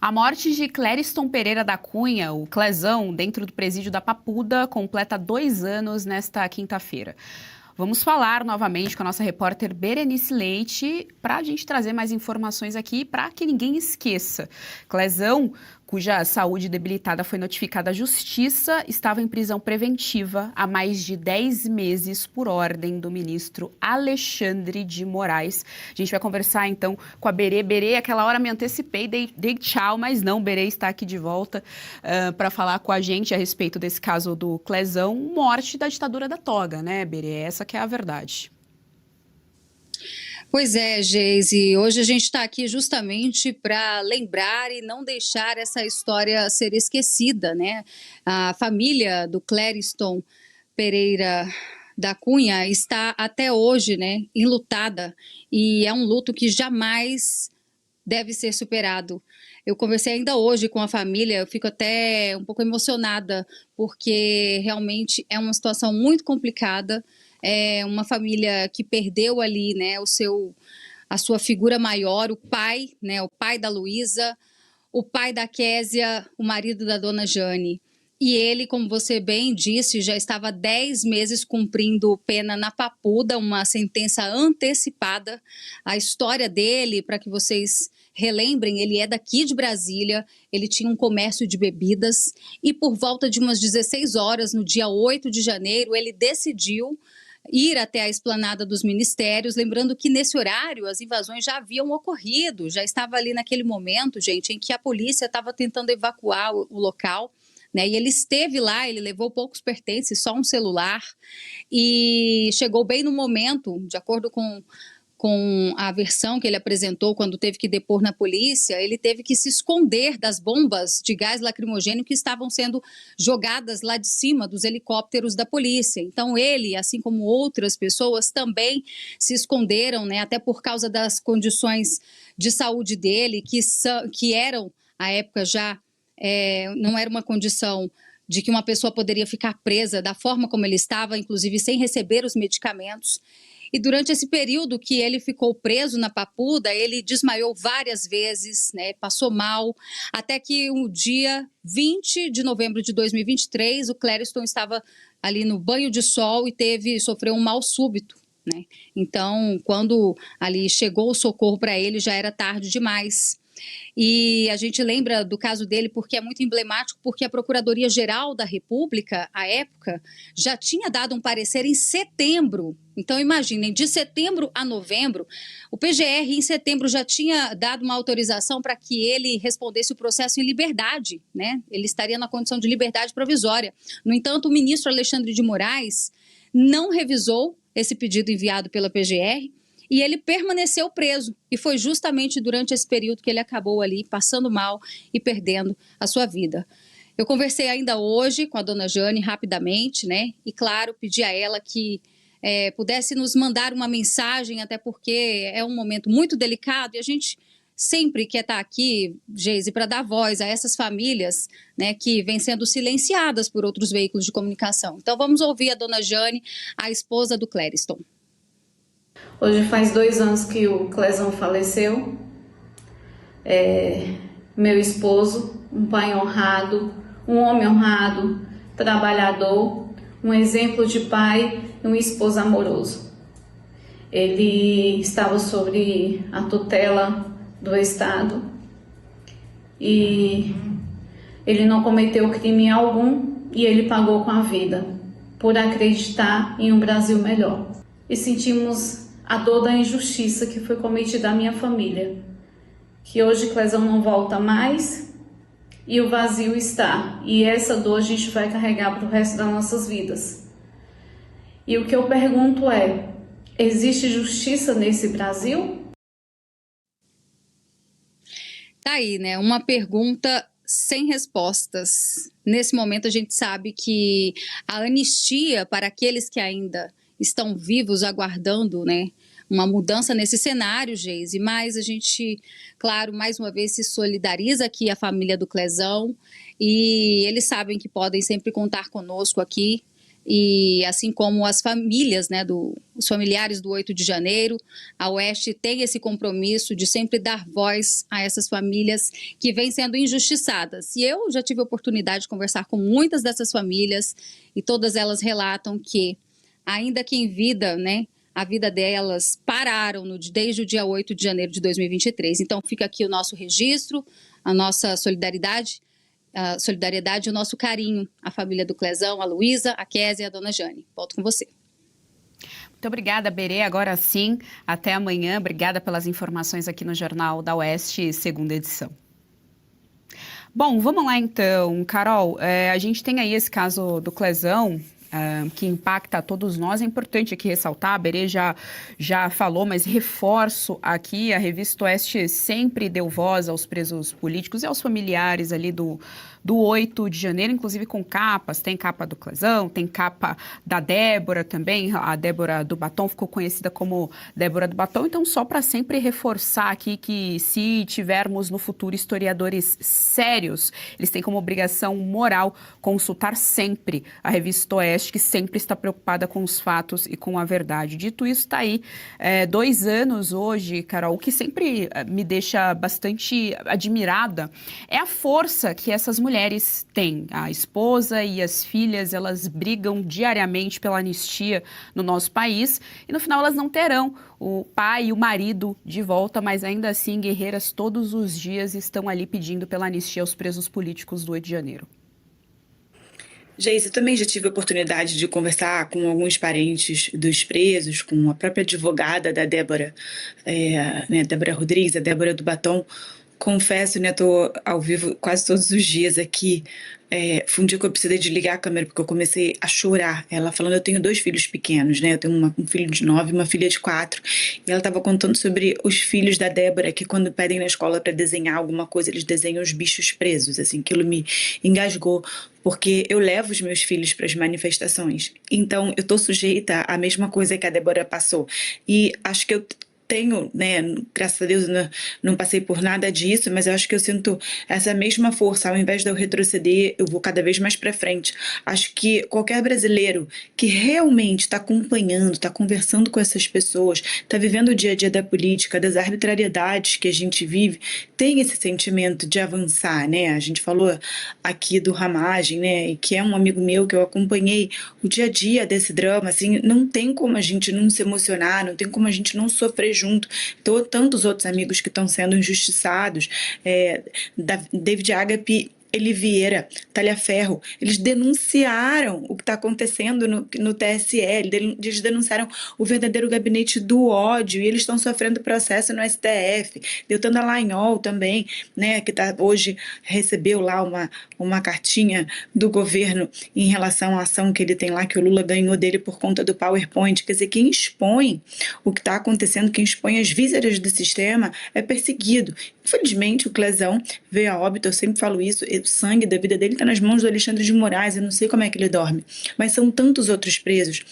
A morte de Clériston Pereira da Cunha, o Clezão, dentro do presídio da Papuda, completa 2 anos nesta quinta-feira. Vamos falar novamente com a nossa repórter Berenice Leite para a gente trazer mais informações aqui para que ninguém esqueça. Clezão, cuja saúde debilitada foi notificada à Justiça, estava em prisão preventiva há mais de 10 meses por ordem do ministro Alexandre de Moraes. A gente vai conversar então com a Berê. Berê, aquela hora me antecipei, dei tchau, mas não, Berê está aqui de volta para falar com a gente a respeito desse caso do Clezão, morte da ditadura da toga, né, Berê? Essa que é a verdade. Pois é, Geise, hoje a gente está aqui justamente para lembrar e não deixar essa história ser esquecida, né? A família do Clériston Pereira da Cunha está até hoje, né, enlutada, e é um luto que jamais deve ser superado. Eu conversei ainda hoje com a família, eu fico até um pouco emocionada, porque realmente é uma situação muito complicada. É uma família que perdeu ali, né, a sua figura maior, o pai, né, o pai da Luísa, o pai da Késia, o marido da dona Jane. E ele, como você bem disse, já estava 10 meses cumprindo pena na Papuda, uma sentença antecipada. A história dele, para que vocês relembrem, ele é daqui de Brasília, ele tinha um comércio de bebidas e por volta de umas 16 horas, no dia 8 de janeiro, ele decidiu ir até a esplanada dos ministérios, lembrando que nesse horário as invasões já haviam ocorrido, já estava ali naquele momento, gente, em que a polícia estava tentando evacuar o local, né? E ele esteve lá, ele levou poucos pertences, só um celular, e chegou bem no momento, de acordo com a versão que ele apresentou quando teve que depor na polícia, ele teve que se esconder das bombas de gás lacrimogêneo que estavam sendo jogadas lá de cima dos helicópteros da polícia. Então ele, assim como outras pessoas, também se esconderam, né, até por causa das condições de saúde dele, que eram, à época já, não era uma condição de que uma pessoa poderia ficar presa da forma como ele estava, inclusive sem receber os medicamentos. E durante esse período que ele ficou preso na Papuda, ele desmaiou várias vezes, né, passou mal, até que o dia 20 de novembro de 2023, o Clériston estava ali no banho de sol e sofreu um mal súbito, né? Então, quando ali chegou o socorro para ele, já era tarde demais. E a gente lembra do caso dele porque é muito emblemático, porque a Procuradoria-Geral da República, à época, já tinha dado um parecer em setembro. Então, imaginem, de setembro a novembro, o PGR em setembro já tinha dado uma autorização para que ele respondesse o processo em liberdade, né? Ele estaria na condição de liberdade provisória. No entanto, o ministro Alexandre de Moraes não revisou esse pedido enviado pela PGR, e ele permaneceu preso, e foi justamente durante esse período que ele acabou ali passando mal e perdendo a sua vida. Eu conversei ainda hoje com a dona Jane rapidamente, né? E claro, pedi a ela que pudesse nos mandar uma mensagem, até porque é um momento muito delicado e a gente sempre quer estar aqui, Geise, para dar voz a essas famílias, né, que vêm sendo silenciadas por outros veículos de comunicação. Então vamos ouvir a dona Jane, a esposa do Clériston. Hoje faz 2 anos que o Clezão faleceu. Meu esposo, um pai honrado, um homem honrado, trabalhador, um exemplo de pai e um esposo amoroso. Ele estava sobre a tutela do Estado e ele não cometeu crime algum e ele pagou com a vida por acreditar em um Brasil melhor. E sentimos a dor da injustiça que foi cometida à minha família, que hoje Clezão não volta mais e o vazio está, e essa dor a gente vai carregar para o resto das nossas vidas. E o que eu pergunto é, existe justiça nesse Brasil? Tá aí, né, uma pergunta sem respostas. Nesse momento a gente sabe que a anistia para aqueles que ainda estão vivos aguardando, né, uma mudança nesse cenário, Geise, mas a gente, claro, mais uma vez se solidariza aqui a família do Clezão e eles sabem que podem sempre contar conosco aqui e assim como as famílias, né, os familiares do 8 de janeiro, a Oeste tem esse compromisso de sempre dar voz a essas famílias que vêm sendo injustiçadas. E eu já tive a oportunidade de conversar com muitas dessas famílias e todas elas relatam que, ainda que em vida, né, a vida delas pararam desde o dia 8 de janeiro de 2023. Então fica aqui o nosso registro, a nossa solidariedade e o nosso carinho à família do Clezão, a Luísa, a Kézia e a dona Jane. Volto com você. Muito obrigada, Berê. Agora sim, até amanhã. Obrigada pelas informações aqui no Jornal da Oeste, segunda edição. Bom, vamos lá então, Carol. A gente tem aí esse caso do Clezão, que impacta a todos nós. É importante aqui ressaltar, a Berê já falou, mas reforço aqui, a Revista Oeste sempre deu voz aos presos políticos e aos familiares ali do 8 de janeiro, inclusive com capas. Tem capa do Clezão, tem capa da Débora também, a Débora do Batom ficou conhecida como Débora do Batom. Então, só para sempre reforçar aqui que se tivermos no futuro historiadores sérios, eles têm como obrigação moral consultar sempre a Revista Oeste, que sempre está preocupada com os fatos e com a verdade. Dito isso, está aí 2 anos hoje, Carol. O que sempre me deixa bastante admirada é a força que essas mulheres têm. A esposa e as filhas, elas brigam diariamente pela anistia no nosso país e no final elas não terão o pai e o marido de volta, mas ainda assim guerreiras todos os dias estão ali pedindo pela anistia aos presos políticos do 8 de janeiro. Geise, eu também já tive a oportunidade de conversar com alguns parentes dos presos, com a própria advogada da Débora, Débora Rodrigues, a Débora do Batom. Confesso, né, tô ao vivo quase todos os dias aqui. Foi um dia que eu precisei desligar a câmera porque eu comecei a chorar. Ela falando, eu tenho 2 filhos pequenos, né? Eu tenho um filho de 9 e uma filha de 4. E ela estava contando sobre os filhos da Débora, que quando pedem na escola para desenhar alguma coisa, eles desenham os bichos presos. Assim, aquilo me engasgou, porque eu levo os meus filhos para as manifestações. Então, eu tô sujeita à mesma coisa que a Débora passou. E acho que eu tenho, né, graças a Deus não passei por nada disso, mas eu acho que eu sinto essa mesma força. Ao invés de eu retroceder, eu vou cada vez mais para frente. Acho que qualquer brasileiro que realmente está acompanhando, está conversando com essas pessoas, está vivendo o dia a dia da política, das arbitrariedades que a gente vive, tem esse sentimento de avançar, né? A gente falou aqui do Ramagem, né, que é um amigo meu que eu acompanhei o dia a dia desse drama, assim, não tem como a gente não se emocionar, não tem como a gente não sofrer junto. Tantos outros amigos que estão sendo injustiçados, David Agape, Eli Vieira, Talhaferro, eles denunciaram o que está acontecendo no TSE, eles denunciaram o verdadeiro gabinete do ódio e eles estão sofrendo processo no STF. Deltan Dallagnol também, né, que hoje recebeu lá uma cartinha do governo em relação à ação que ele tem lá, que o Lula ganhou dele por conta do PowerPoint. Quer dizer, quem expõe o que está acontecendo, quem expõe as vísceras do sistema é perseguido. Infelizmente, o Clezão veio a óbito, eu sempre falo isso, o sangue da vida dele está nas mãos do Alexandre de Moraes, eu não sei como é que ele dorme, mas são tantos outros presos.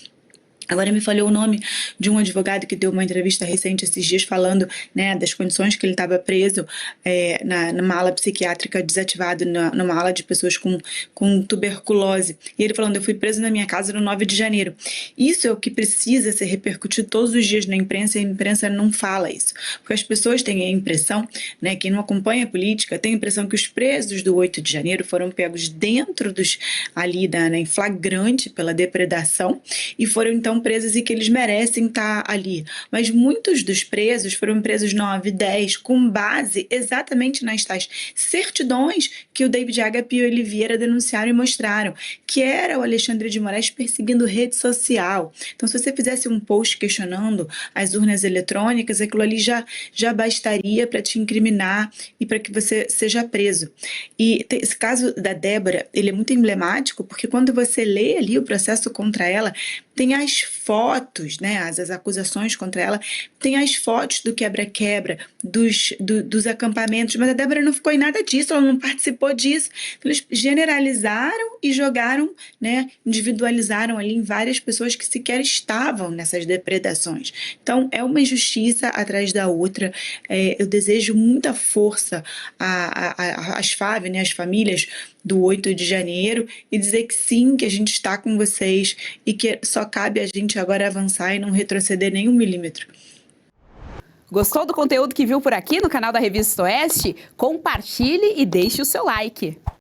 Agora me falhou o nome de um advogado que deu uma entrevista recente esses dias falando, né, das condições que ele estava preso numa ala psiquiátrica desativada, numa ala de pessoas com tuberculose. E ele falando, eu fui preso na minha casa no 9 de janeiro. Isso é o que precisa ser repercutido todos os dias na imprensa, e a imprensa não fala isso. Porque as pessoas têm a impressão, né, quem não acompanha a política, tem a impressão que os presos do 8 de janeiro foram pegos dentro em flagrante pela depredação e foram então presos e que eles merecem estar ali. Mas muitos dos presos foram presos 9, 10, com base exatamente nas tais certidões que o David Agape e o Eli Vieira denunciaram e mostraram, que era o Alexandre de Moraes perseguindo rede social. Então, se você fizesse um post questionando as urnas eletrônicas, aquilo ali já bastaria para te incriminar e para que você seja preso. E esse caso da Débora, ele é muito emblemático, porque quando você lê ali o processo contra ela, tem as fotos, né, as acusações contra ela, tem as fotos do quebra-quebra, dos acampamentos, mas a Débora não ficou em nada disso, ela não participou disso. Eles generalizaram e jogaram, né, individualizaram ali em várias pessoas que sequer estavam nessas depredações. Então, é uma injustiça atrás da outra. Eu desejo muita força às FAV, né, às famílias do 8 de janeiro, e dizer que sim, que a gente está com vocês e que só cabe a gente agora avançar e não retroceder nem 1 milímetro. Gostou do conteúdo que viu por aqui no canal da Revista Oeste? Compartilhe e deixe o seu like.